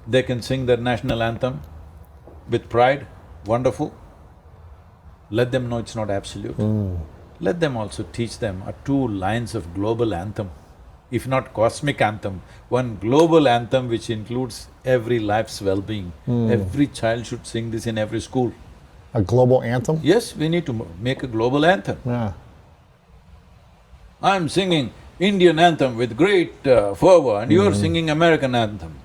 They can sing their national anthem with pride, wonderful. Let them know it's not absolute. Let them also teach them two lines of global anthem, if not cosmic anthem, one global anthem which includes every life's well-being. Every child should sing this in every school. A global anthem? Yes, we need to make a global anthem. Yeah. I'm singing Indian anthem with great fervor and you're singing American anthem.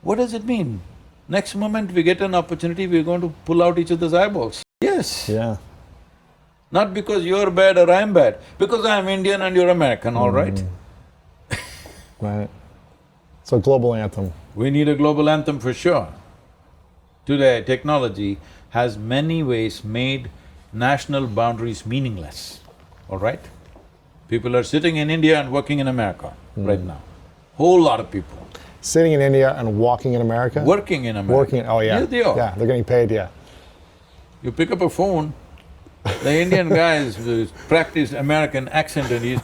What does it mean? Next moment we get an opportunity, we're going to pull out each other's eyeballs. Yes. Yeah. Not because you're bad or I'm bad, because I'm Indian and you're American, all right? Right. So global anthem. We need a global anthem for sure. Today, technology has many ways made national boundaries meaningless, all right? People are sitting in India and working in America right now. Whole lot of people. Sitting in India and walking in America? Working in America. Working, oh yeah. Yeah, they are. Yeah, they're getting paid, yeah. You pick up a phone, the Indian guy is practiced American accent and he's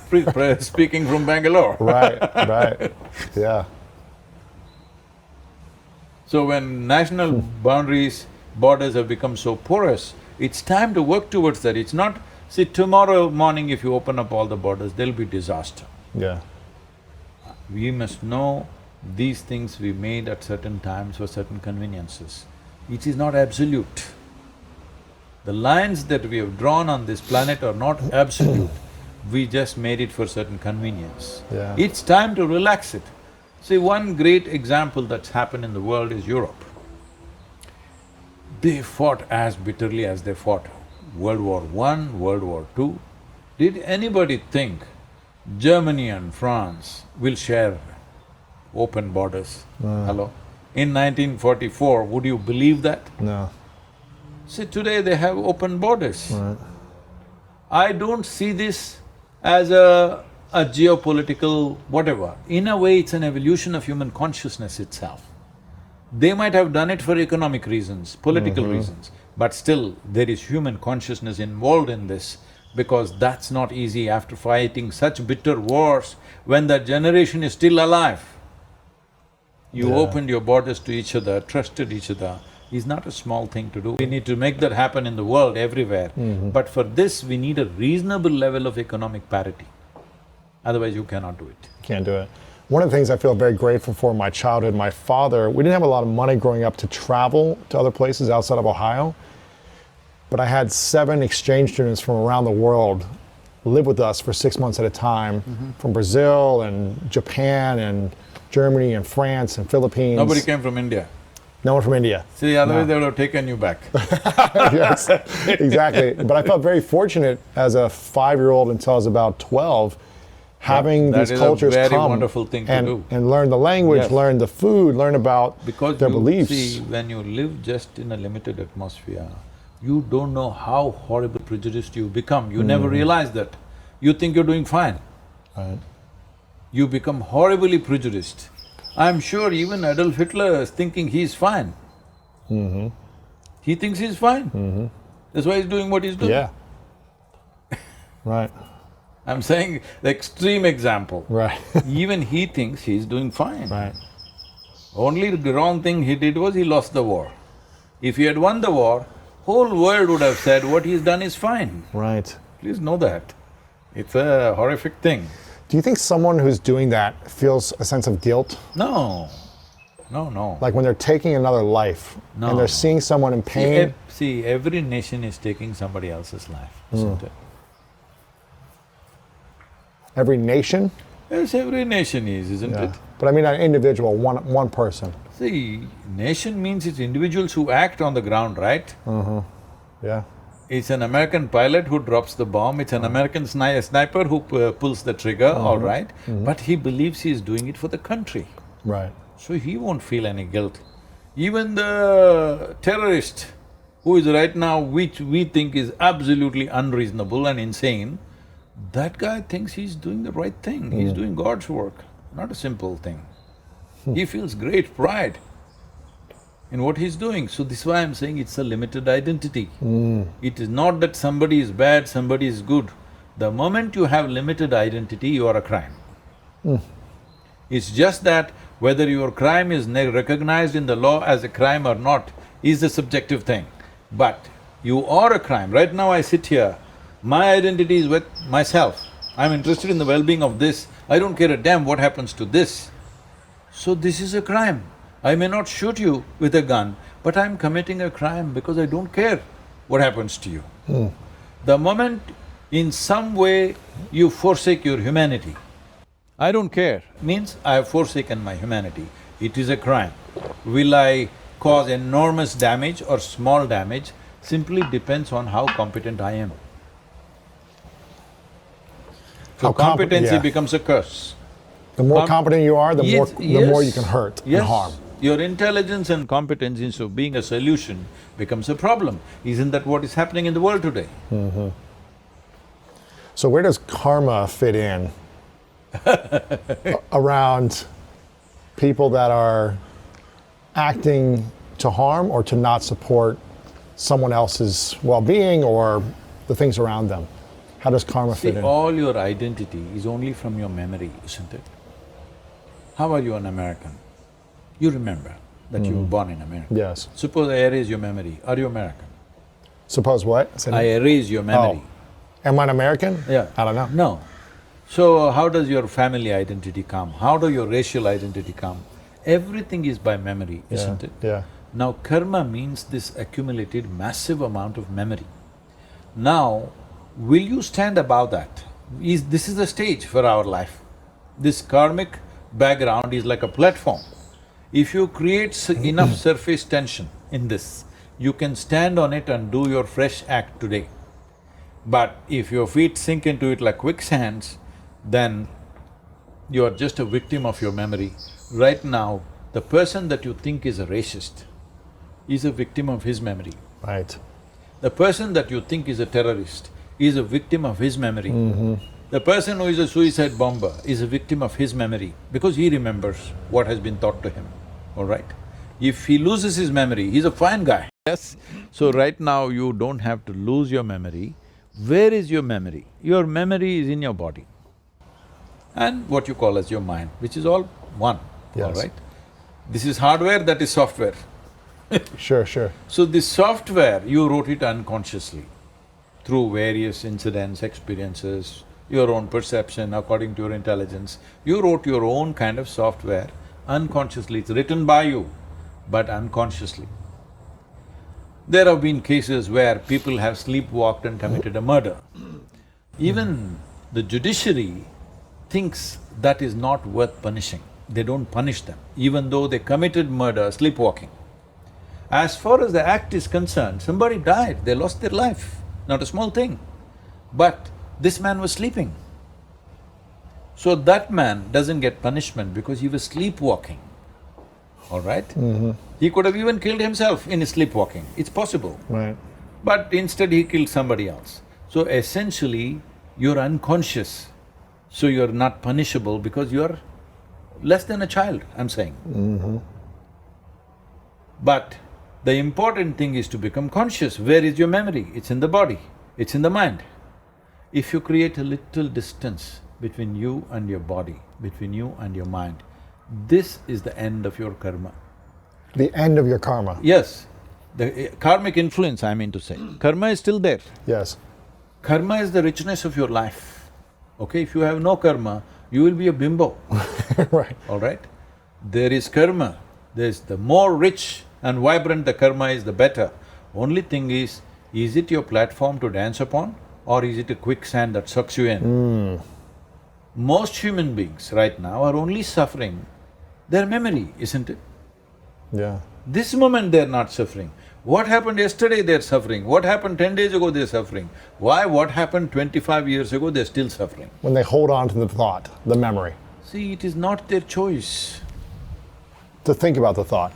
speaking from Bangalore. Right, yeah. So when national boundaries, borders have become so porous, it's time to work towards that. It's not… See, tomorrow morning if you open up all the borders, there'll be disaster. Yeah. We must know these things we made at certain times for certain conveniences. It is not absolute. The lines that we have drawn on this planet are not absolute. We just made it for certain convenience. Yeah. It's time to relax it. See, one great example that's happened in the world is Europe. They fought as bitterly as they fought World War I, World War II. Did anybody think Germany and France will share open borders? Hello? In 1944, would you believe that? No. See, today they have open borders. Right. I don't see this as a geopolitical whatever. In a way, it's an evolution of human consciousness itself. They might have done it for economic reasons, political reasons, but still there is human consciousness involved in this because that's not easy after fighting such bitter wars when that generation is still alive. You opened your borders to each other, trusted each other, is not a small thing to do. We need to make that happen in the world everywhere. But for this, we need a reasonable level of economic parity. Otherwise, you cannot do it. Can't do it. One of the things I feel very grateful for in my childhood, my father, we didn't have a lot of money growing up to travel to other places outside of Ohio, but I had 7 exchange students from around the world live with us for 6 months at a time, from Brazil and Japan and Germany and France and Philippines. Nobody came from India. No one from India. See, otherwise they would have taken you back. Yes, exactly. But I felt very fortunate as a 5-year-old until I was about 12, having these cultures come. That is a very come wonderful thing to do. and learn the language, learn the food, learn about their beliefs. See, when you live just in a limited atmosphere, you don't know how horrible prejudiced you become. You never realize that. You think you're doing fine. Right. You become horribly prejudiced. I'm sure even Adolf Hitler is thinking he's fine. He thinks he's fine. That's why he's doing what he's doing. Yeah. Right. I'm saying the extreme example. Right. Even he thinks he's doing fine. Right. Only the wrong thing he did was he lost the war. If he had won the war, whole world would have said what he's done is fine. Right. Please know that. It's a horrific thing. Do you think someone who's doing that feels a sense of guilt? No, no. Like when they're taking another life and they're seeing someone in pain? See, every nation is taking somebody else's life, isn't it? Every nation? Yes, every nation is, isn't it? But I mean an individual, one person. See, nation means it's individuals who act on the ground, right? Yeah. It's an American pilot who drops the bomb, it's an American sniper who pulls the trigger, all right? But he believes he's doing it for the country. Right. So he won't feel any guilt. Even the terrorist, who is right now, which we think is absolutely unreasonable and insane, that guy thinks he's doing the right thing, he's doing God's work, not a simple thing. He feels great pride in what he's doing. So this is why I'm saying it's a limited identity. It is not that somebody is bad, somebody is good. The moment you have limited identity, you are a crime. It's just that whether your crime is recognized in the law as a crime or not is a subjective thing. But you are a crime. Right now I sit here, my identity is with myself. I'm interested in the well-being of this, I don't care a damn what happens to this. So this is a crime. I may not shoot you with a gun, but I'm committing a crime because I don't care what happens to you. The moment in some way you forsake your humanity, I don't care, means I have forsaken my humanity, it is a crime. Will I cause enormous damage or small damage simply depends on how competent I am. So competency becomes a curse. The more competent you are, the Yes, more you can hurt and harm. Your intelligence and competence instead of being a solution becomes a problem. Isn't that what is happening in the world today? So where does karma fit in around people that are acting to harm or to not support someone else's well-being or the things around them? How does karma fit in? All your identity is only from your memory, isn't it? How are you an American? You remember that you were born in America. Yes. Suppose I erase your memory, are you American? Suppose what? I erase your memory. Am I an American? Yeah. I don't know. No. So how does your family identity come? How does your racial identity come? Everything is by memory, isn't it? Yeah. Now karma means this accumulated massive amount of memory. Now, will you stand above that? This is the stage for our life. This karmic background is like a platform. If you create enough surface tension in this, you can stand on it and do your fresh act today. But if your feet sink into it like quicksands, then you are just a victim of your memory. Right now, the person that you think is a racist is a victim of his memory. Right. The person that you think is a terrorist is a victim of his memory. The person who is a suicide bomber is a victim of his memory because he remembers what has been taught to him, all right? If he loses his memory, he's a fine guy. Yes. So right now you don't have to lose your memory. Where is your memory? Your memory is in your body and what you call as your mind, which is all one, all right? This is hardware, that is software. Sure, sure. So this software, you wrote it unconsciously through various incidents, experiences, your own perception according to your intelligence. You wrote your own kind of software unconsciously, it's written by you, but unconsciously. There have been cases where people have sleepwalked and committed a murder. Even the judiciary thinks that is not worth punishing. They don't punish them, even though they committed murder sleepwalking. As far as the act is concerned, somebody died, they lost their life, not a small thing. But this man was sleeping. So that man doesn't get punishment because he was sleepwalking, all right? He could have even killed himself in his sleepwalking, it's possible. Right. But instead he killed somebody else. So essentially, you're unconscious, so you're not punishable because you're less than a child, I'm saying. But the important thing is to become conscious. Where is your memory? It's in the body, it's in the mind. If you create a little distance between you and your body, between you and your mind, this is the end of your karma. The end of your karma. Yes, the karmic influence, I mean to say. Karma is still there. Yes. Karma is the richness of your life, okay? If you have no karma, you will be a bimbo, Right. all right? There is karma, there's the more rich and vibrant the karma is, the better. Only thing is it your platform to dance upon or is it a quicksand that sucks you in? Most human beings right now are only suffering their memory, isn't it? Yeah. This moment they're not suffering. What happened yesterday, they're suffering. What happened 10 days ago, they're suffering. Why? What happened 25 years ago, they're still suffering. When they hold on to the thought, the memory, See, it is not their choice. to think about the thought.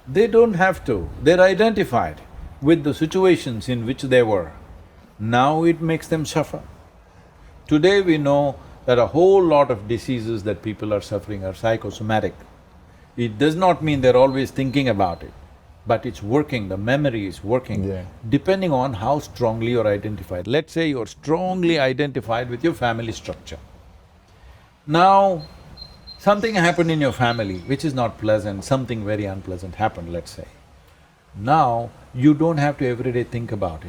They don't have to, they're identified with the situations in which they were. Now it makes them suffer. Today we know that a whole lot of diseases that people are suffering are psychosomatic. It does not mean they're always thinking about it, but it's working, the memory is working, Yeah. depending on how strongly you're identified. Let's say you're strongly identified with your family structure. Now, Something happened in your family which is not pleasant, something very unpleasant happened, let's say. Now, you don't have to every day think about it.